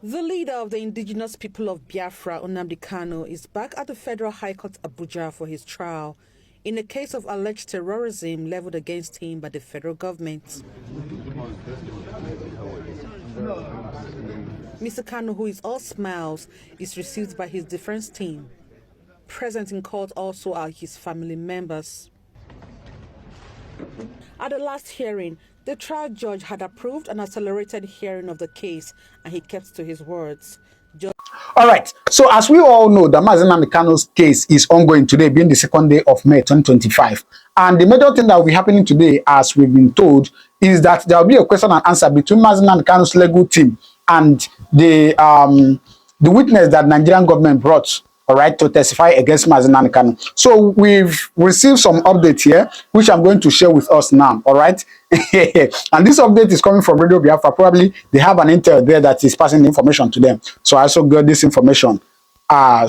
The leader of the indigenous people of Biafra, Nnamdi Kanu, is back at the Federal High Court Abuja for his trial in a case of alleged terrorism leveled against him by the federal government. Mr. Kanu, who is all smiles, is received by his defense team. Present in court also are his family members. At the last hearing, the trial judge had approved an accelerated hearing of the case, and he kept to his words. All right. So as we all know, the Nnamdi Kanu's case is ongoing today, being the second day of May 2025. And the major thing that will be happening today, as we've been told, is that there will be a question and answer between Nnamdi Kanu's legal team and the witness that Nigerian government brought, all right, to testify against Nnamdi Kanu. So we've received some update here, which I'm going to share with us now, all right? And this update is coming from Radio Biafra. Probably they have an intel there that is passing the information to them. So I also got this information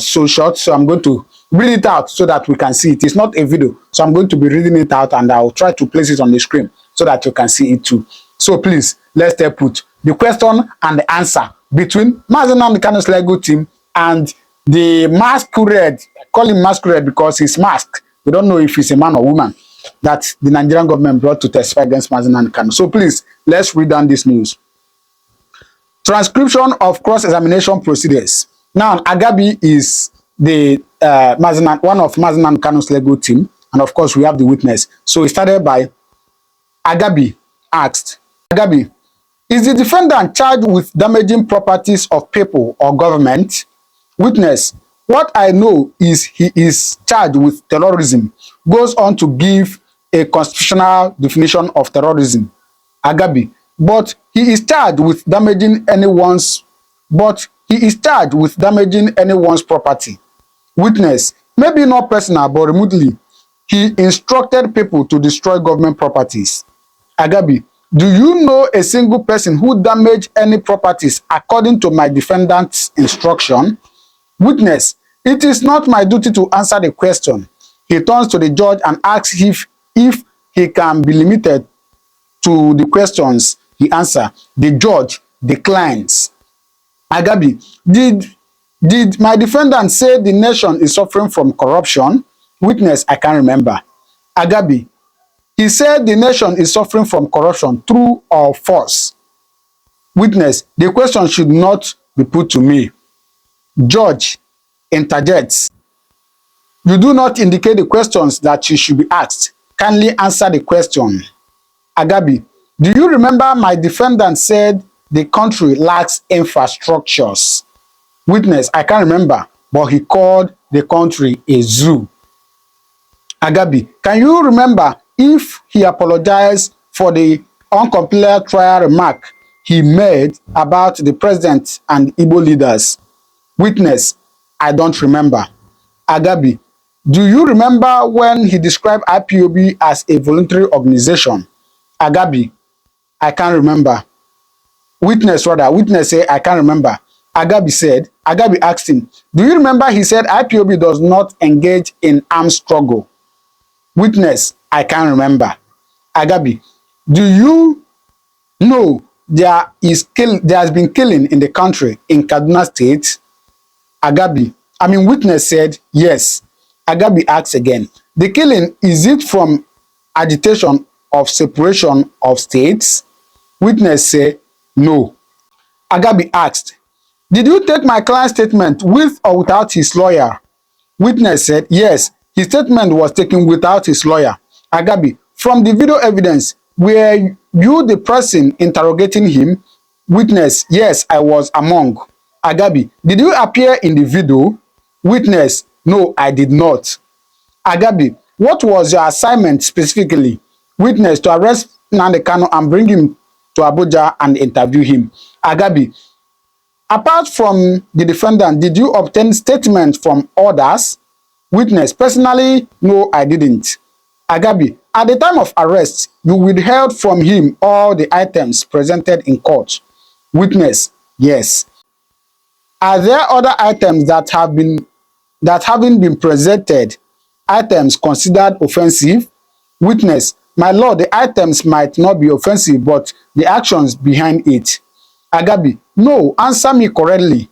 so short, so I'm going to read it out so that we can see it. It's not a video, so I'm going to be reading it out, and I'll try to place it on the screen so that you can see it too. So please, let's put the question and the answer between Nnamdi Kanu's legal team and the masquerade. Call him masquerade because he's masked. We don't know if he's a man or woman that the Nigerian government brought to testify against Nnamdi Kanu. So please, let's read down this news. Transcription of cross-examination procedures. Now, Agabi is the one of Nnamdi Kanu's legal team, and of course, we have the witness. So it started by Agabi asked, Agabi, is the defendant charged with damaging properties of people or government? Witness, what I know is he is charged with terrorism. Goes on to give a constitutional definition of terrorism. Agabi, but he is charged with damaging anyone's property. Witness, maybe not personal, but remotely, he instructed people to destroy government properties. Agabi, do you know a single person who damaged any properties according to my defendant's instruction? Witness, it is not my duty to answer the question. He turns to the judge and asks if he can be limited to the questions he answers. The judge declines. Agabi, did my defendant say the nation is suffering from corruption? Witness, I can't remember. Agabi, he said the nation is suffering from corruption, true or false? Witness, the question should not be put to me. Judge interjects. You do not indicate the questions that you should be asked. Kindly answer the question. Agabi, do you remember my defendant said the country lacks infrastructures? Witness, I can't remember, but he called the country a zoo. Agabi, can you remember if he apologized for the uncompleted trial remark he made about the president and Igbo leaders? Witness, I don't remember. Agabi, do you remember when he described IPOB as a voluntary organization? Agabi, I can't remember. Witness say, I can't remember. Agabi asked him, do you remember he said IPOB does not engage in armed struggle? Witness, I can't remember. Agabi, do you know there has been killing in the country in Kaduna State? Witness said yes. Agabi asks again, the killing, is it from agitation of separation of states? Witness said no. Agabi asked, did you take my client's statement with or without his lawyer? Witness said yes, his statement was taken without his lawyer. Agabi, from the video evidence, were you the person interrogating him? Witness, yes, I was among. Agabi, did you appear in the video? Witness, no, I did not. Agabi, what was your assignment specifically? Witness, to arrest Nnamdi Kanu and bring him to Abuja and interview him. Agabi, apart from the defendant, did you obtain statements from others? Witness, personally, no, I didn't. Agabi, at the time of arrest, you withheld from him all the items presented in court. Witness, yes. Are there other items that haven't been presented, items considered offensive? Witness, my lord, the items might not be offensive, but the actions behind it. Agabi, no, answer me correctly.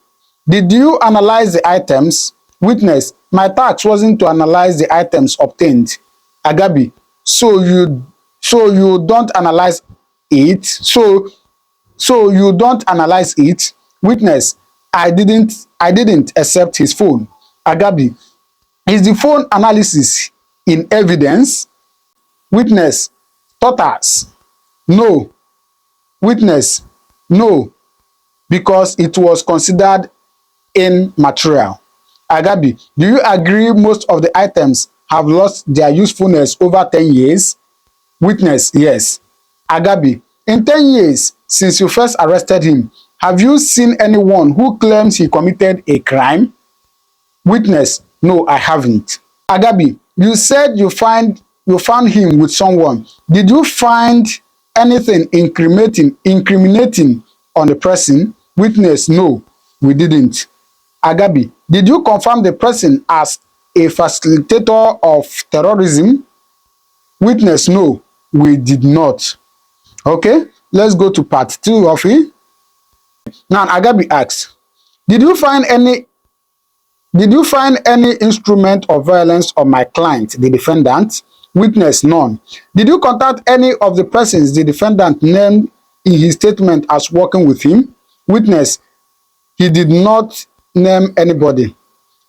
Did you analyze the items? Witness, my task wasn't to analyze the items obtained. Agabi, so you don't analyze it. So you don't analyze it. Witness, I didn't accept his phone. Agabi, is the phone analysis in evidence? Witness, totals. No. Witness, no, because it was considered immaterial. Agabi, do you agree most of the items have lost their usefulness over 10 years? Witness, yes. Agabi, in 10 years since you first arrested him, have you seen anyone who claims he committed a crime? Witness, no, I haven't. Agabi, you said you found him with someone. Did you find anything incriminating on the person? Witness, no, we didn't. Agabi, did you confirm the person as a facilitator of terrorism? Witness, no, we did not. Okay, let's go to part 2 of it. Now, Agabi asks, did you find any instrument of violence on my client, the defendant? Witness, none. Did you contact any of the persons the defendant named in his statement as working with him? Witness, he did not name anybody.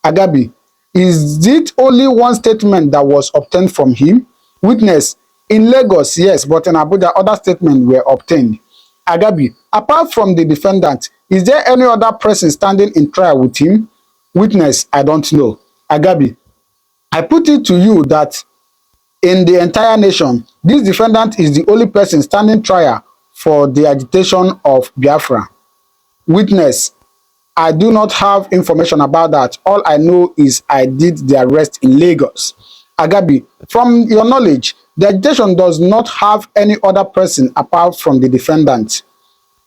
Agabi, is it only one statement that was obtained from him? Witness, in Lagos, yes, but in Abuja, other statements were obtained. Agabi, apart from the defendant, is there any other person standing in trial with him? Witness, I don't know. Agabi, I put it to you that in the entire nation, this defendant is the only person standing trial for the agitation of Biafra. Witness, I do not have information about that. All I know is I did the arrest in Lagos. Agabi, from your knowledge, the agitation does not have any other person apart from the defendant.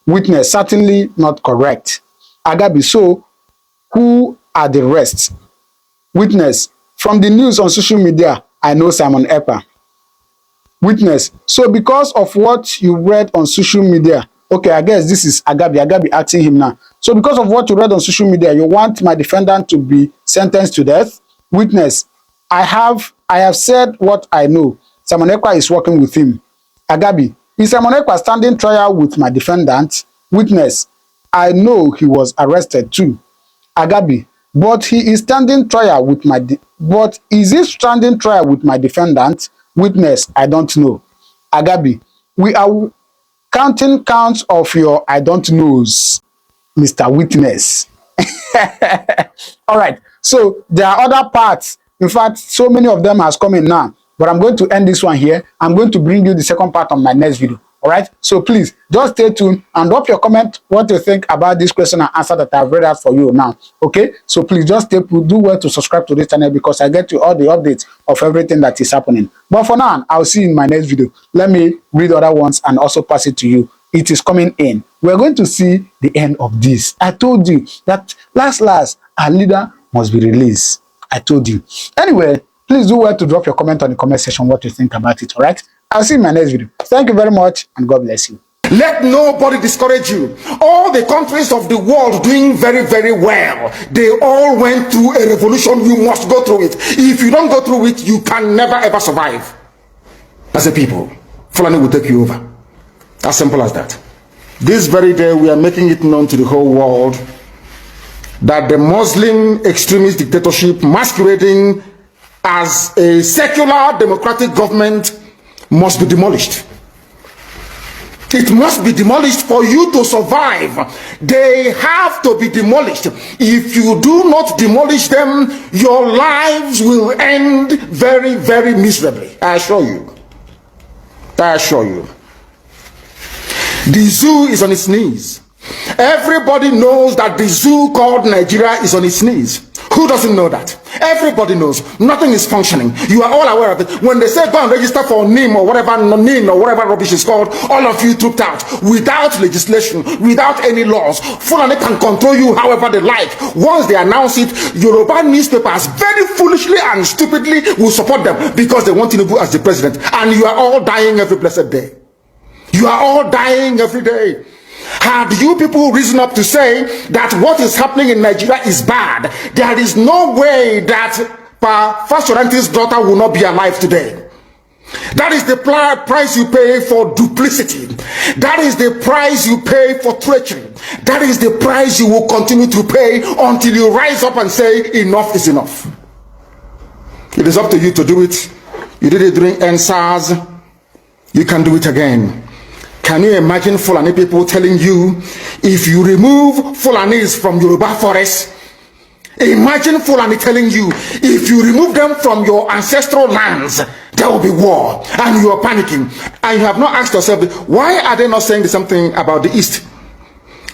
Witness, certainly not correct. Agabi, so who are the rest? Witness, from the news on social media, I know Simon Ekpa. Witness, so because of what you read on social media, okay, I guess this is Agabi asking him now. So because of what you read on social media, you want my defendant to be sentenced to death? Witness, I have said what I know. Simon Ekpa is working with him. Agabi, is Simon Ekpa standing trial with my defendant? Witness, I know he was arrested too. Agabi, but he is standing trial with my is he standing trial with my defendant? Witness, I don't know. Agabi, we are counting counts of your I don't knows, Mr. Witness. All right, so there are other parts. In fact, so many of them has come in now, but I'm going to end this one here. I'm going to bring you the second part on my next video. All right, so please just stay tuned and drop your comment what you think about this question and answer that I've read out for you now. Okay, so please just stay put. Do well to subscribe to this channel because I get you all the updates of everything that is happening. But for now, I'll see you in my next video. Let me read other ones and also pass it to you. It is coming in. We're going to see the end of this. I told you that last our leader must be released. I told you. Anyway, please do well to drop your comment on the comment section what you think about it. All right, I'll see you in my next video. Thank you very much and God bless you. Let nobody discourage you. All the countries of the world doing very, very well. They all went through a revolution. You must go through it. If you don't go through it, you can never ever survive. As a people, Fulani will take you over. As simple as that. This very day, we are making it known to the whole world that the Muslim extremist dictatorship masquerading as a secular democratic government must be demolished. It must be demolished for you to survive. They have to be demolished. If you do not demolish them, your lives will end very, very miserably. I assure you. I assure you. The zoo is on its knees. Everybody knows that the zoo called Nigeria is on its knees. Who doesn't know that? Everybody knows. Nothing is functioning. You are all aware of it. When they say go and register for NIM or whatever, NIM or whatever rubbish is called, all of you trooped out without legislation, without any laws. Fulani can control you however they like. Once they announce it, Yoruba newspapers very foolishly and stupidly will support them because they want Tinubu as the president. And you are all dying every blessed day. You are all dying every day. Had you people risen up to say that what is happening in Nigeria is bad, there is no way that Fashoranti's daughter will not be alive today. That is the price you pay for duplicity. That is the price you pay for treachery. That is the price you will continue to pay until you rise up and say enough is enough. It is up to you to do it. You did it during NSAS. You can do it again. Can you imagine Fulani people telling you, if you remove Fulanis from Yoruba forest, imagine Fulani telling you, if you remove them from your ancestral lands, there will be war, and you are panicking. And you have not asked yourself, why are they not saying the same thing about the East?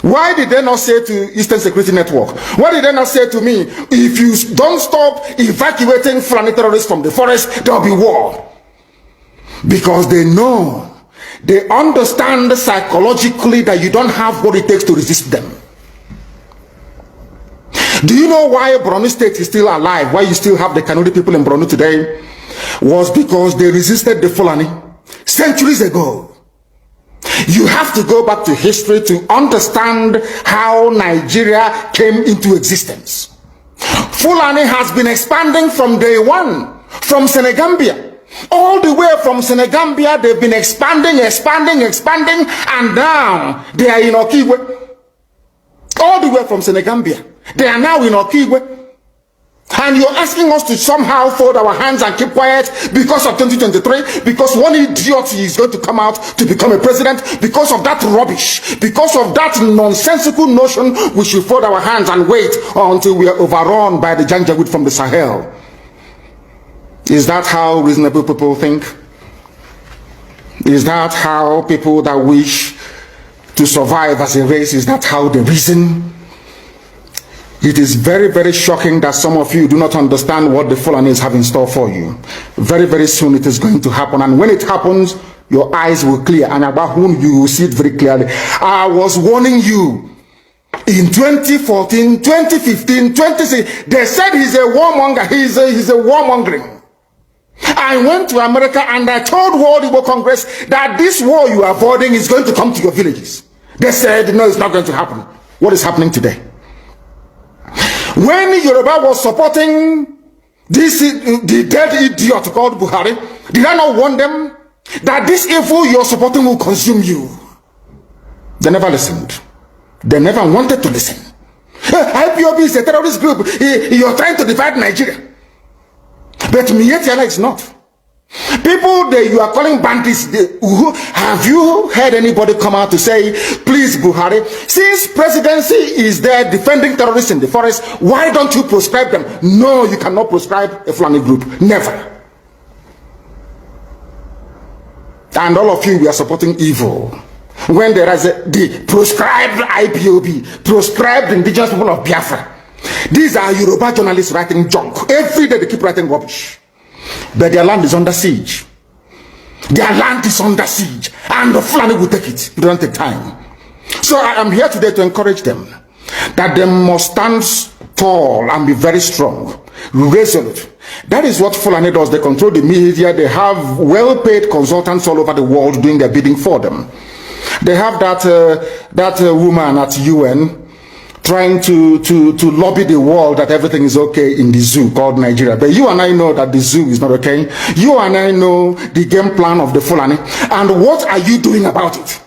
Why did they not say to Eastern Security Network? Why did they not say to me, if you don't stop evacuating Fulani terrorists from the forest, there will be war? Because they know, they understand psychologically that you don't have what it takes to resist them. Do you know why Borno State is still alive? Why you still have the Kanuri people in Borno today? Was because they resisted the Fulani centuries ago. You have to go back to history to understand how Nigeria came into existence. Fulani has been expanding from day one, from Senegambia. All the way from Senegambia, they've been expanding, and now they are in Okigwe. All the way from Senegambia. They are now in Okigwe. And you're asking us to somehow fold our hands and keep quiet because of 2023, because one idiot is going to come out to become a president. Because of that rubbish, because of that nonsensical notion, we should fold our hands and wait until we are overrun by the Janjaweed from the Sahel. Is that how reasonable people think? Is that how people that wish to survive as a race, is that how they reason? It is very, very shocking that some of you do not understand what the Fulanis have in store for you. Very, very soon it is going to happen. And when it happens, your eyes will clear. And about whom you will see it very clearly. I was warning you. In 2014, 2015, 2016, they said he's a warmonger. He's a warmongering. I went to America and I told World Igbo Congress that this war you are avoiding is going to come to your villages. They said, no, it's not going to happen. What is happening today? When Yoruba was supporting this, the dead idiot called Buhari, did I not warn them that this evil you're supporting will consume you? They never listened. They never wanted to listen. IPOB is a terrorist group. You're trying to divide Nigeria. But Mietiala is not. People that you are calling bandits, have you heard anybody come out to say, please Buhari, since presidency is there defending terrorists in the forest, why don't you proscribe them? No, you cannot proscribe a Fulani group. Never. And all of you, we are supporting evil. When there is the proscribed IPOB, proscribed indigenous people of Biafra. These are Yoruba journalists writing junk. Every day they keep writing rubbish. But their land is under siege. Their land is under siege. And the Fulani will take it. It don't take time. So I am here today to encourage them that they must stand tall and be very strong, resolute. That is what Fulani does. They control the media. They have well-paid consultants all over the world doing their bidding for them. They have that woman at UN trying to lobby the world that everything is okay in the zoo called Nigeria. But you and I know that the zoo is not okay. You and I know the game plan of the Fulani. And what are you doing about it?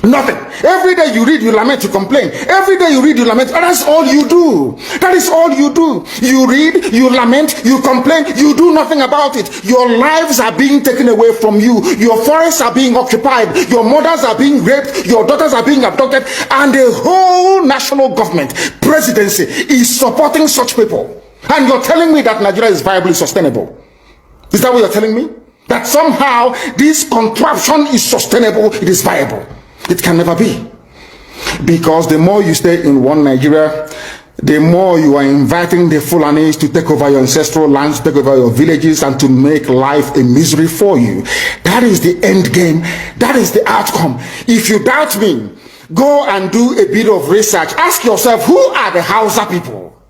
Nothing. Every day you read, you lament, you complain. Every day you read, you lament. And that's all you do. That is all you do. You read, you lament, you complain. You do nothing about it. Your lives are being taken away from you. Your forests are being occupied. Your mothers are being raped. Your daughters are being abducted. And the whole national government, presidency, is supporting such people. And you're telling me that Nigeria is viably sustainable. Is that what you're telling me? That somehow this contraption is sustainable, it is viable. It can never be. Because the more you stay in one Nigeria, the more you are inviting the Fulanis to take over your ancestral lands, take over your villages, and to make life a misery for you. That is the end game. That is the outcome. If you doubt me, go and do a bit of research. Ask yourself, who are the Hausa people?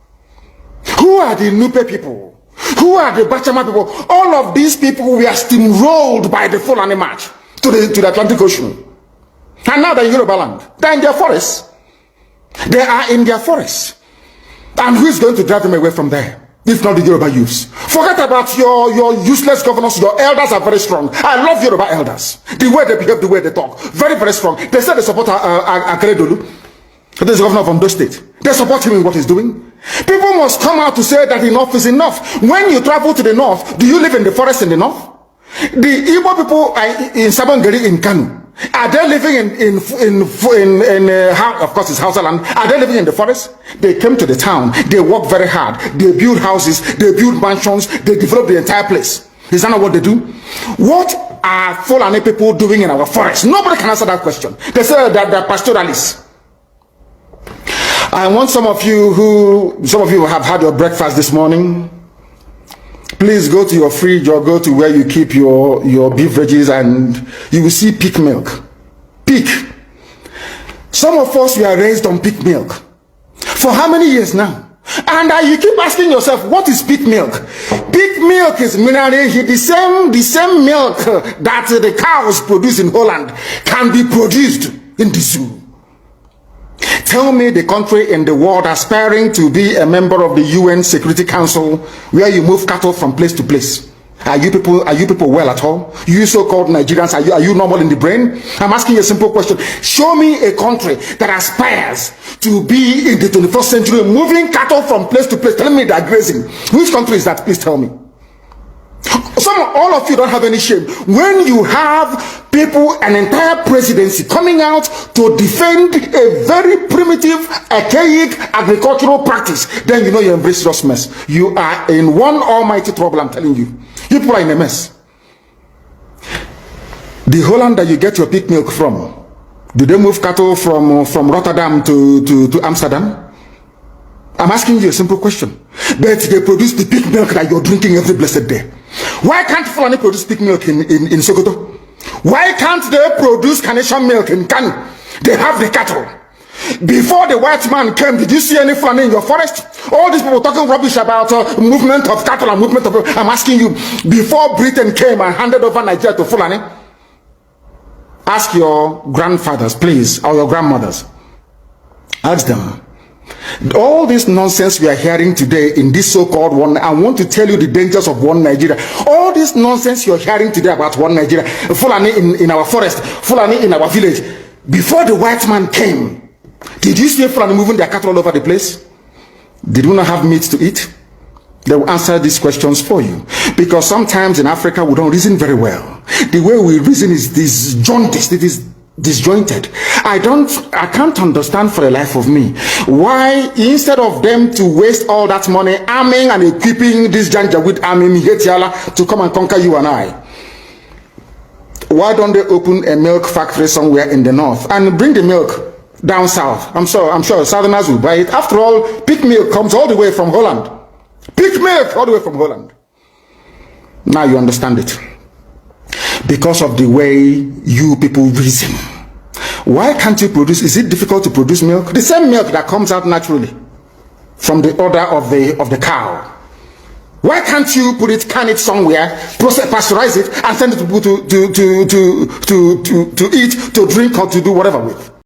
Who are the Nupe people? Who are the Bachama people? All of these people were steamrolled by the Fulani march to the Atlantic Ocean. And now they're in Yoruba land. They're in their forests. They are in their forests. And who is going to drive them away from there? If not the Yoruba youths. Forget about your useless governors. Your elders are very strong. I love Yoruba elders. The way they behave, the way they talk. Very, very strong. They said they support Akeredolu. This is the governor of Ondo State. They support him in what he's doing. People must come out to say that enough is enough. When you travel to the north, do you live in the forest in the north? The Igbo people in Sabongeri in Kanu, are they living of course it's Hausa land, are they living in the forest? They came to the town, they work very hard, they build houses, they build mansions, they develop the entire place. Is that not what they do? What are Fulani people doing in our forest? Nobody can answer that question. They say that they're pastoralists. I want some of you who have had your breakfast this morning, please go to your fridge or go to where you keep your beef veggies and you will see pig milk. Pig. Some of us were raised on pig milk. For how many years now? And you keep asking yourself, what is pig milk? Pig milk is mineral. The same milk that the cows produce in Holland can be produced in the zoo. Tell me the country in the world aspiring to be a member of the UN Security Council where you move cattle from place to place. Are you people well at all? You so-called Nigerians, are you normal in the brain? I'm asking you a simple question. Show me a country that aspires to be in the 21st century moving cattle from place to place. Tell me they're grazing. Which country is that? Please tell me. All of you don't have any shame. When you have people, an entire presidency coming out to defend a very primitive, archaic agricultural practice, then you know you embrace this mess. You are in one almighty trouble, I'm telling you. You people are in a mess. The Holland that you get your pig milk from, do they move cattle from Rotterdam to Amsterdam? I'm asking you a simple question. But they produce the pig milk that you're drinking every blessed day. Why can't Fulani produce pig milk in Sokoto? Why can't they produce carnation milk in Kanu? They have the cattle. Before the white man came, did you see any Fulani in your forest? All these people talking rubbish about movement of cattle and movement of... I'm asking you, before Britain came and handed over Nigeria to Fulani, ask your grandfathers, please, or your grandmothers. Ask them. All this nonsense we are hearing today in this so-called one, I want to tell you the dangers of one Nigeria. All this nonsense you're hearing today about one Nigeria, Fulani in our forest, Fulani in our village. Before the white man came, did you see Fulani moving their cattle all over the place? Did we not have meat to eat? They will answer these questions for you. Because sometimes in Africa we don't reason very well. The way we reason is disjointed. It is disjointed. I can't understand for the life of me why instead of them to waste all that money arming and equipping this Janjaweed army Mihetiala to come and conquer you and I, why don't they open a milk factory somewhere in the north and bring the milk down south? I'm sure southerners will buy it. After all, pig milk comes all the way from Holland. Pig milk all the way from Holland. Now you understand it. Because of the way you people reason. Why can't you produce? Is it difficult to produce milk? The same milk that comes out naturally from the udder of the cow. Why can't you can it somewhere, pasteurize it, and send it to people to eat, to drink, or to do whatever with?